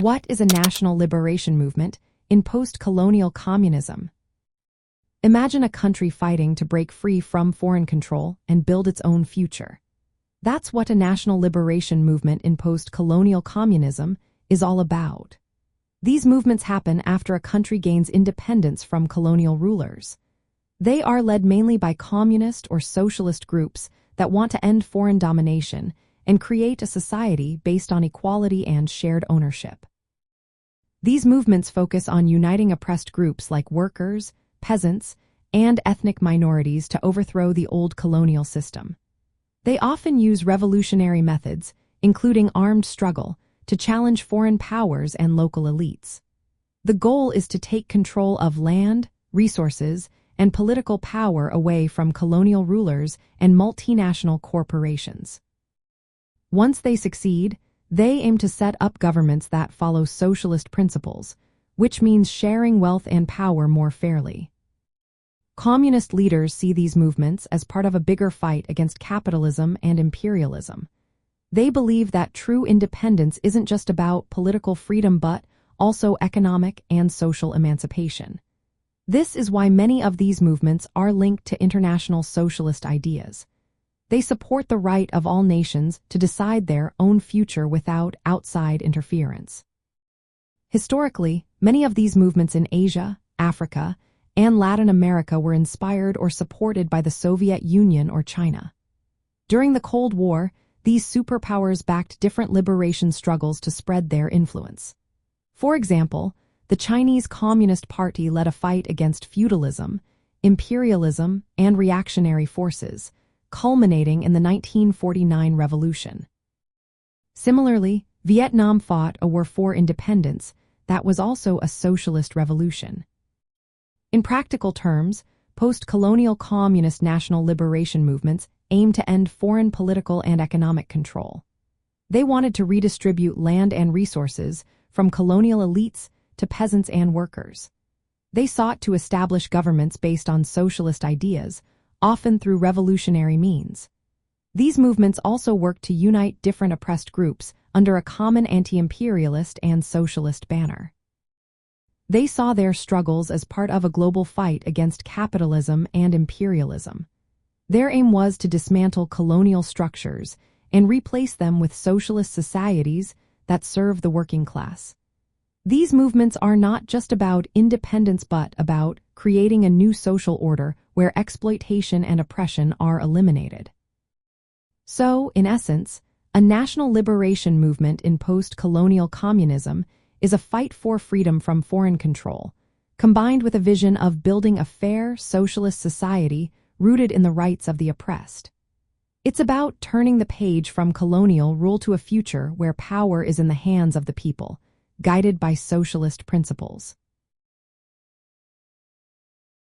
What is a national liberation movement in post-colonial communism? Imagine a country fighting to break free from foreign control and build its own future. That's what a national liberation movement in post-colonial communism is all about. These movements happen after a country gains independence from colonial rulers. They are led mainly by communist or socialist groups that want to end foreign domination and create a society based on equality and shared ownership. These movements focus on uniting oppressed groups like workers, peasants, and ethnic minorities to overthrow the old colonial system. They often use revolutionary methods, including armed struggle, to challenge foreign powers and local elites. The goal is to take control of land, resources, and political power away from colonial rulers and multinational corporations. Once they succeed, they aim to set up governments that follow socialist principles, which means sharing wealth and power more fairly. Communist leaders see these movements as part of a bigger fight against capitalism and imperialism. They believe that true independence isn't just about political freedom but also economic and social emancipation. This is why many of these movements are linked to international socialist ideas. They support the right of all nations to decide their own future without outside interference. Historically, many of these movements in Asia, Africa, and Latin America were inspired or supported by the Soviet Union or China. During the Cold War, these superpowers backed different liberation struggles to spread their influence. For example, the Chinese Communist Party led a fight against feudalism, imperialism, and reactionary forces, culminating in the 1949 revolution. Similarly, Vietnam fought a war for independence that was also a socialist revolution. In practical terms, post-colonial communist national liberation movements aimed to end foreign political and economic control. They wanted to redistribute land and resources from colonial elites to peasants and workers. They sought to establish governments based on socialist ideas, often through revolutionary means. These movements also worked to unite different oppressed groups under a common anti-imperialist and socialist banner. They saw their struggles as part of a global fight against capitalism and imperialism. Their aim was to dismantle colonial structures and replace them with socialist societies that serve the working class. These movements are not just about independence but about creating a new social order where exploitation and oppression are eliminated. So, in essence, a national liberation movement in post-colonial communism is a fight for freedom from foreign control, combined with a vision of building a fair, socialist society rooted in the rights of the oppressed. It's about turning the page from colonial rule to a future where power is in the hands of the people, guided by socialist principles.